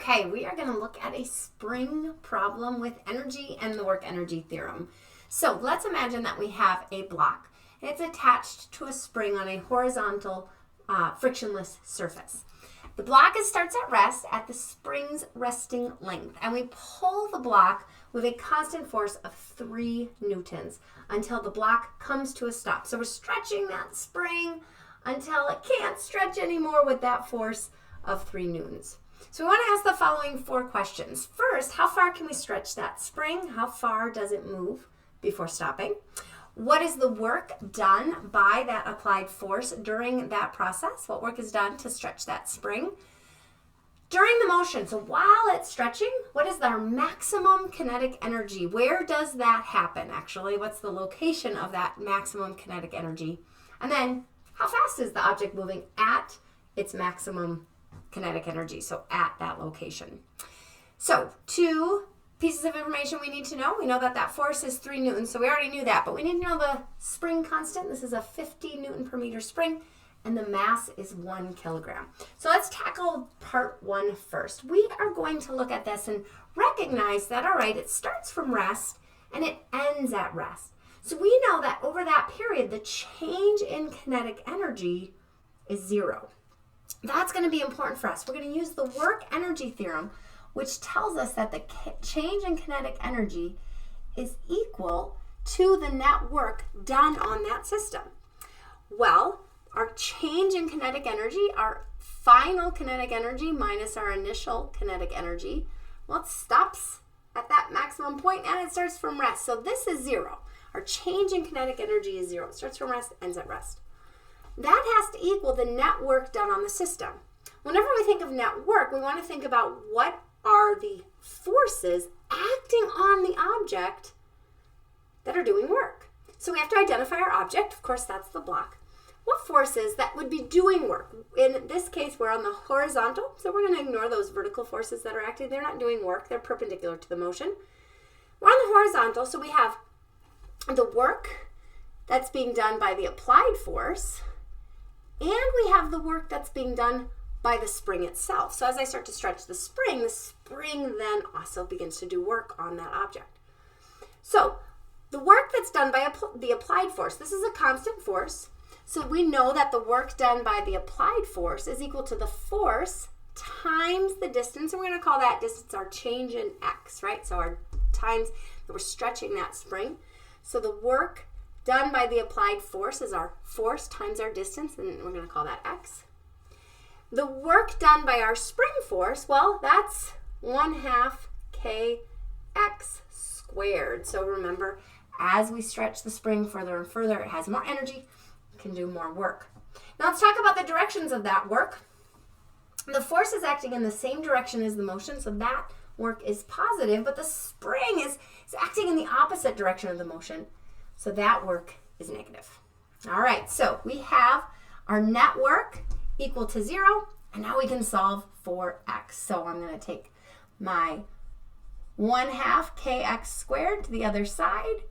Okay, we are going to look at a spring problem with energy and the work energy theorem. So let's imagine that we have a block. It's attached to a spring on a horizontal frictionless surface. The block starts at rest at the spring's resting length, and we pull the block with a constant force of 3 newtons until the block comes to a stop. So we're stretching that spring until it can't stretch anymore with that force of 3 newtons. So we want to ask the following 4 questions. First, how far can we stretch that spring? How far does it move before stopping? What is the work done by that applied force during that process? What work is done to stretch that spring? During the motion, so while it's stretching, what is our maximum kinetic energy? Where does that happen, actually? What's the location of that maximum kinetic energy? And then, how fast is the object moving at its maximum kinetic energy, so at that location? So, 2 pieces of information we need to know. We know that that force is 3 newtons, so we already knew that, but we need to know the spring constant. This is a 50 newton per meter spring, and the mass is 1 kilogram. So let's tackle part 1 first. We are going to look at this and recognize that, all right, it starts from rest and it ends at rest. So we know that over that period, the change in kinetic energy is 0. That's going to be important for us. We're going to use the work energy theorem, which tells us that the change in kinetic energy is equal to the net work done on that system. Well, our change in kinetic energy, our final kinetic energy minus our initial kinetic energy, well, it stops at that maximum point and it starts from rest. So this is 0. Our change in kinetic energy is 0. It starts from rest, ends at rest. That has to equal the net work done on the system. Whenever we think of net work, we want to think about what are the forces acting on the object that are doing work. So we have to identify our object. Of course, that's the block. What forces that would be doing work? In this case, we're on the horizontal, so we're going to ignore those vertical forces that are acting. They're not doing work. They're perpendicular to the motion. We're on the horizontal, so we have the work that's being done by the applied force, and we have the work that's being done by the spring itself. So as I start to stretch the spring then also begins to do work on that object. So the work that's done by the applied force, this is a constant force. So we know that the work done by the applied force is equal to the force times the distance. And we're going to call that distance our change in x, right? So our times that we're stretching that spring. So the work done by the applied force is our force times our distance, and we're going to call that x. The work done by our spring force, well, that's 1/2 kx squared. So remember, as we stretch the spring further and further, it has more energy, can do more work. Now let's talk about the directions of that work. The force is acting in the same direction as the motion, so that work is positive, but the spring is acting in the opposite direction of the motion, so that work is negative. All right, so we have our net work equal to 0, and now we can solve for x. So I'm going to take my 1/2 kx squared to the other side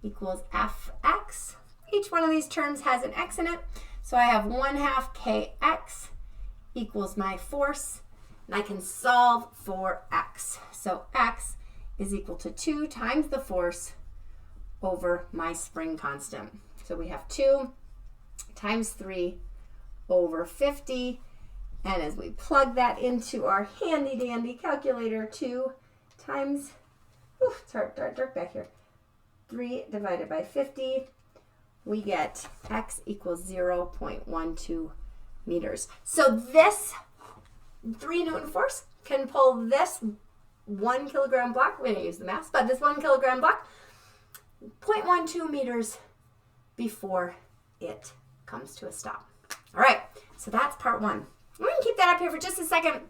equals fx. Each one of these terms has an x in it, so I have 1/2 kx equals my force, and I can solve for x. So x is equal to 2 times the force over my spring constant. So we have 2 times 3 over 50, and as we plug that into our handy dandy calculator, 2 times, it's dark back here, 3 divided by 50, we get x equals 0.12 meters. So this 3 newton force can pull this 1 kilogram block, we're going to use the mass, but this 1 kilogram block 0.12 meters before it comes to a stop. All right, so that's part 1. We're going to keep that up here for just a second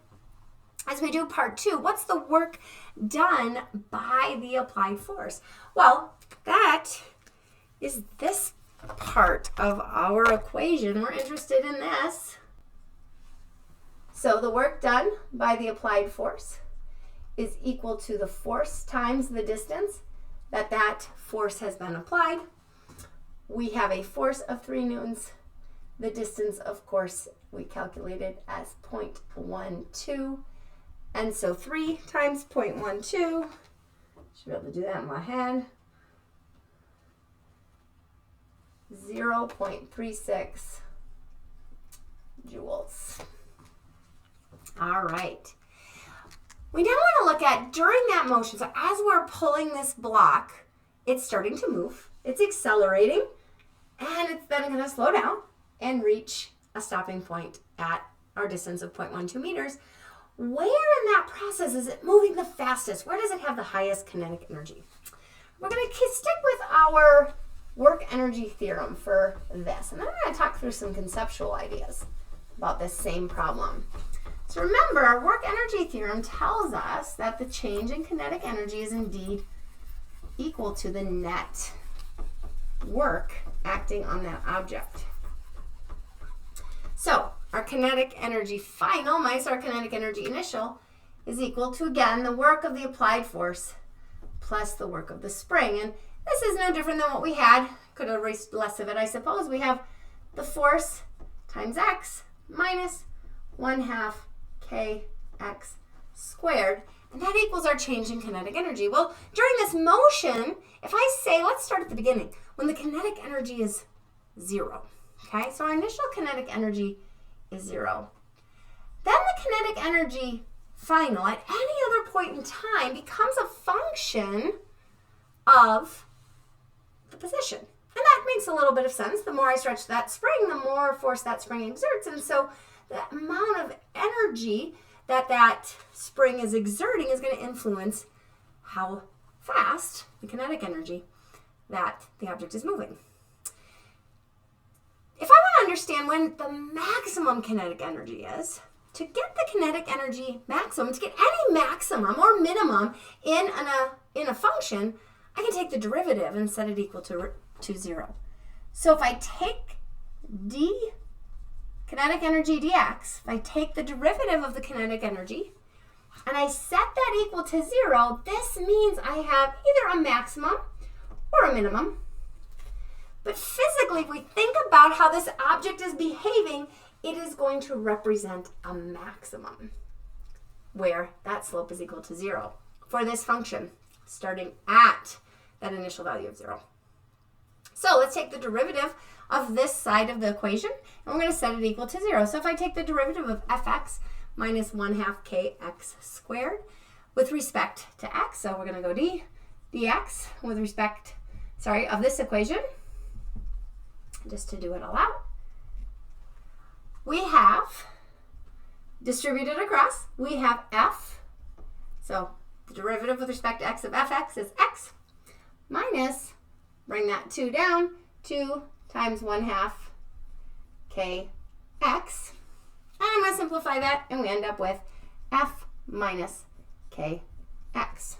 as we do part 2. What's the work done by the applied force? Well, that is this part of our equation. We're interested in this. So the work done by the applied force is equal to the force times the distance that force has been applied. We have a force of 3 newtons. The distance, of course, we calculated as 0.12, And so 3 times 0.12, should be able to do that in my head, 0.36 joules. All right. We now want to look at during that motion. So as we're pulling this block, it's starting to move. It's accelerating. And it's then going to slow down and reach a stopping point at our distance of 0.12 meters. Where in that process is it moving the fastest? Where does it have the highest kinetic energy? We're going to stick with our work energy theorem for this. And then I'm going to talk through some conceptual ideas about this same problem. So remember, our work energy theorem tells us that the change in kinetic energy is indeed equal to the net work acting on that object. So our kinetic energy final minus our kinetic energy initial is equal to, again, the work of the applied force plus the work of the spring. And this is no different than what we had. Could have erased less of it, I suppose. We have the force times x minus 1/2 kx squared. And that equals our change in kinetic energy. Well, during this motion, if I say, let's start at the beginning, when the kinetic energy is 0, okay? So our initial kinetic energy is 0. Then the kinetic energy final at any other point in time becomes a function of the position. And that makes a little bit of sense. The more I stretch that spring, the more force that spring exerts. And so the amount of energy that spring is exerting is going to influence how fast, the kinetic energy, that the object is moving. If I want to understand when the maximum kinetic energy is, to get the kinetic energy maximum, to get any maximum or minimum in a function, I can take the derivative and set it equal to 0. So if I take kinetic energy dx, if I take the derivative of the kinetic energy and I set that equal to 0, this means I have either a maximum or a minimum. But physically, if we think about how this object is behaving, it is going to represent a maximum where that slope is equal to 0 for this function starting at that initial value of 0. So let's take the derivative of this side of the equation, and we're going to set it equal to 0. So if I take the derivative of fx minus 1/2 kx squared with respect to x, so we're going to go dx with respect, of this equation, just to do it all out, we have distributed across, we have f, so the derivative with respect to x of fx is x, minus, bring that 2 down, 2 times 1/2 kx. And I'm going to simplify that, and we end up with f minus kx.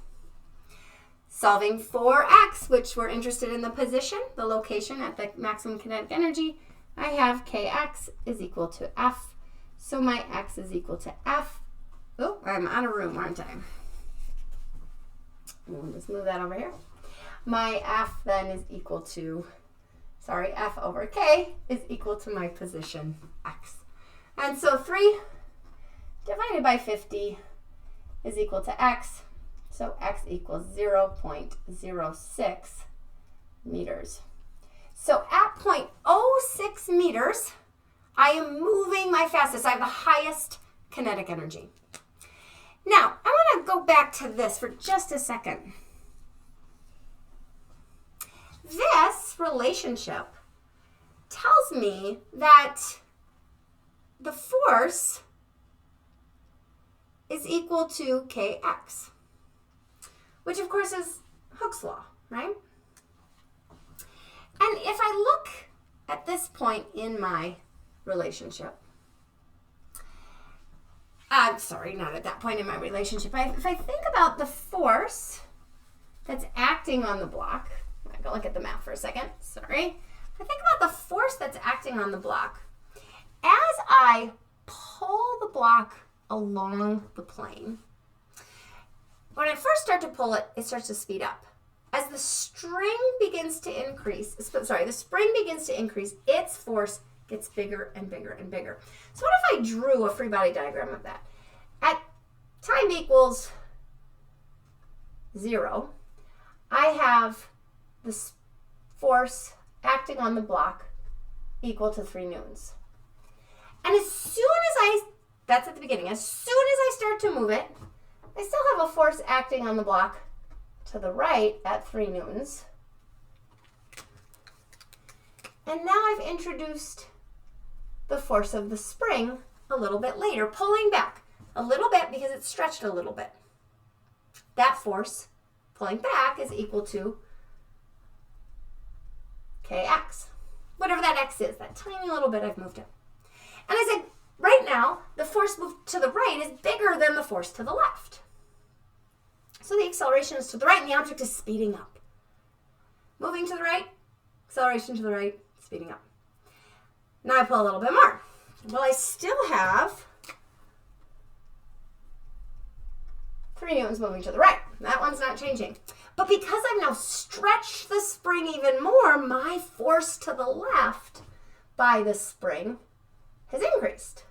Solving for x, which we're interested in the position, the location at the maximum kinetic energy, I have kx is equal to f. So my x is equal to f. Oh, I'm out of room, aren't I? We'll just move that over here. My f then is equal to, f over k is equal to my position x. And so 3 divided by 50 is equal to x. So x equals 0.06 meters. So at 0.06 meters, I am moving my fastest. I have the highest kinetic energy. Now, I want to go back to this for just a second. This relationship tells me that the force is equal to kx, which of course is Hooke's law, right? And if I look at this point in my relationship, not at that point in my relationship, if I think about the force that's acting on the block, I'm going to look at the map for a second, sorry. If I think about the force that's acting on the block, as I pull the block along the plane, when I first start to pull it, it starts to speed up. As the string begins to increase, the spring begins to increase, its force gets bigger and bigger and bigger. So what if I drew a free body diagram of that? At time equals 0, I have the force acting on the block equal to 3 newtons. And as soon as that's at the beginning, as soon as I start to move it, I still have a force acting on the block to the right at 3 newtons. And now I've introduced the force of the spring a little bit later, pulling back a little bit because it's stretched a little bit. That force pulling back is equal to kx. Whatever that x is, that tiny little bit I've moved it. And I said, right now, the force moved to the right is bigger than the force to the left. So the acceleration is to the right and the object is speeding up. Moving to the right, acceleration to the right, speeding up. Now I pull a little bit more. Well, I still have 3 newtons moving to the right. That one's not changing. But because I've now stretched the spring even more, my force to the left by the spring has increased.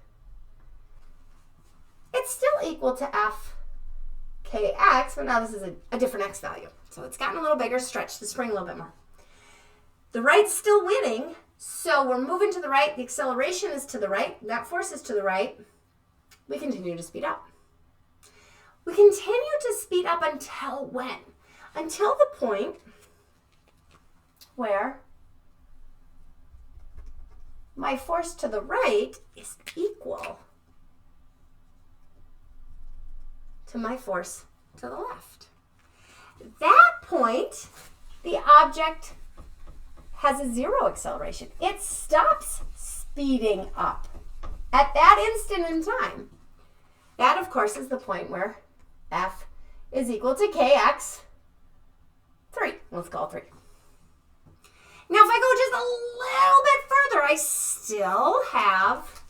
It's still equal to F kx, but now this is a different x value. So it's gotten a little bigger, stretched the spring a little bit more. The right's still winning, so we're moving to the right. The acceleration is to the right. That force is to the right. We continue to speed up. We continue to speed up until when? Until the point where my force to the right is equal to my force to the left. At that point, the object has a 0 acceleration. It stops speeding up at that instant in time. That, of course, is the point where F is equal to kx 3. Let's call it 3. Now, if I go just a little bit further, I still have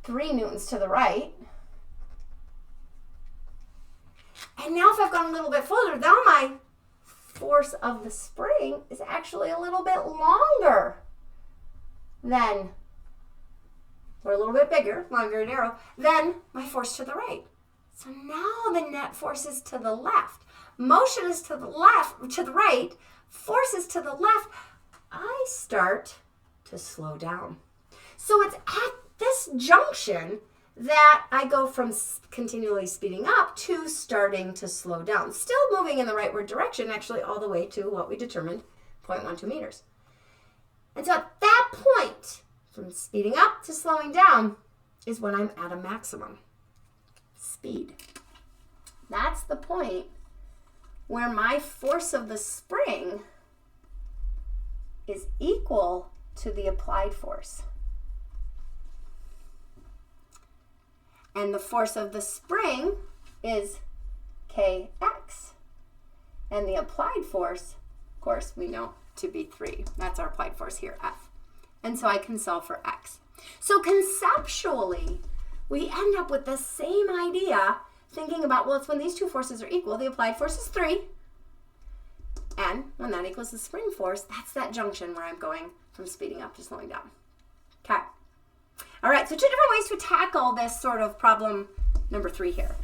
3 newtons to the right. And now if I've gone a little bit further, now my force of the spring is actually a little bit longer than, or a little bit bigger, longer and narrow, than my force to the right. So now the net force is to the left. Motion is to the left, to the right. Force is to the left. I start to slow down. So it's at this junction that I go from continually speeding up to starting to slow down. Still moving in the rightward direction, actually all the way to what we determined, 0.12 meters. And so at that point, from speeding up to slowing down, is when I'm at a maximum speed. That's the point where my force of the spring is equal to the applied force. And the force of the spring is kx. And the applied force, of course, we know to be 3. That's our applied force here, F. And so I can solve for x. So conceptually, we end up with the same idea, thinking about, well, it's when these two forces are equal, the applied force is 3. And when that equals the spring force, that's that junction where I'm going from speeding up to slowing down. Okay. All right, so 2 different ways to tackle this sort of problem number 3 here.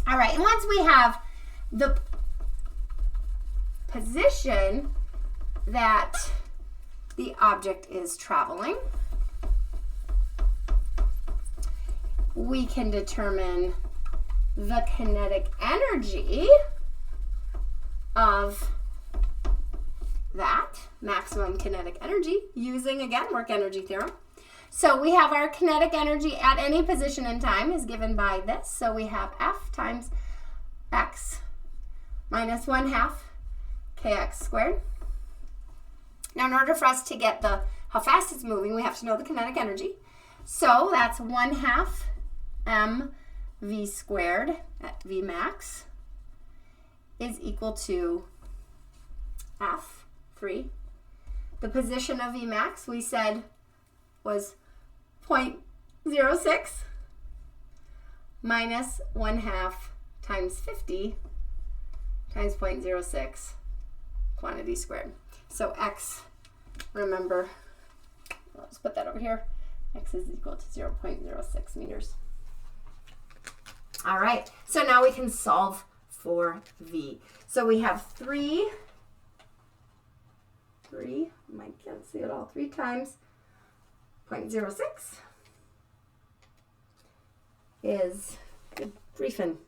All right, and once we have the position that the object is traveling, we can determine the kinetic energy of that maximum kinetic energy using, again, work energy theorem. So we have our kinetic energy at any position in time is given by this. So we have F times x minus 1/2 kx squared. Now in order for us to get how fast it's moving, we have to know the kinetic energy. So that's 1/2 mv squared at v max is equal to F, 3. The position of v max we said was 0.06 minus 1/2 times 50 times 0.06 quantity squared. So x, remember, let's put that over here. X is equal to 0.06 meters. All right, so now we can solve for V. So we have 3, I can't see it all, 3 times 0.06 is, good griefing,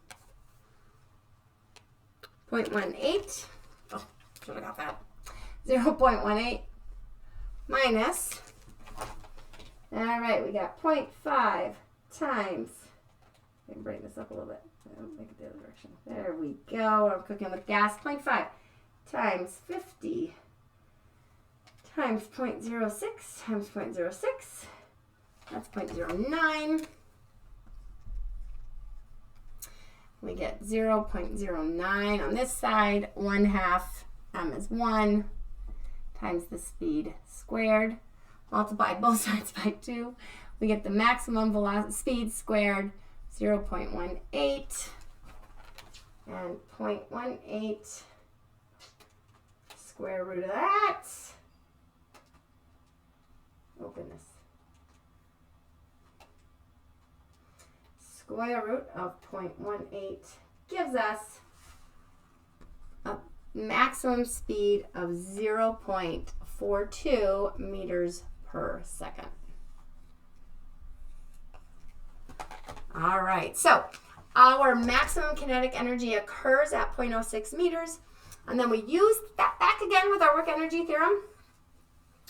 0.18, oh, should have got that, 0.18 minus, all right, we got 0.5 times, I can bring this up a little bit, make it the other direction, there we go, I'm cooking with gas, 0.5 times 50 times 0.06 times 0.06, that's 0.09. We get 0.09 on this side, 1/2 m is 1 times the speed squared. Multiply both sides by 2. We get the maximum velocity speed squared, 0.18 and 0.18 square root of that. Open this. Square root of 0.18 gives us a maximum speed of 0.42 meters per second. All right, so our maximum kinetic energy occurs at 0.06 meters, and then we use that back again with our work energy theorem.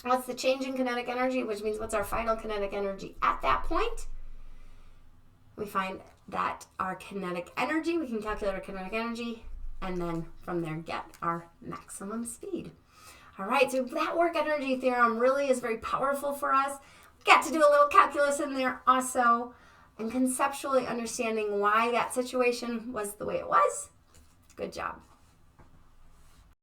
What's the change in kinetic energy, which means what's our final kinetic energy at that point? We find that our kinetic energy, we can calculate our kinetic energy, and then from there get our maximum speed. All right, so that work energy theorem really is very powerful for us. We got to do a little calculus in there also, and conceptually understanding why that situation was the way it was. Good job.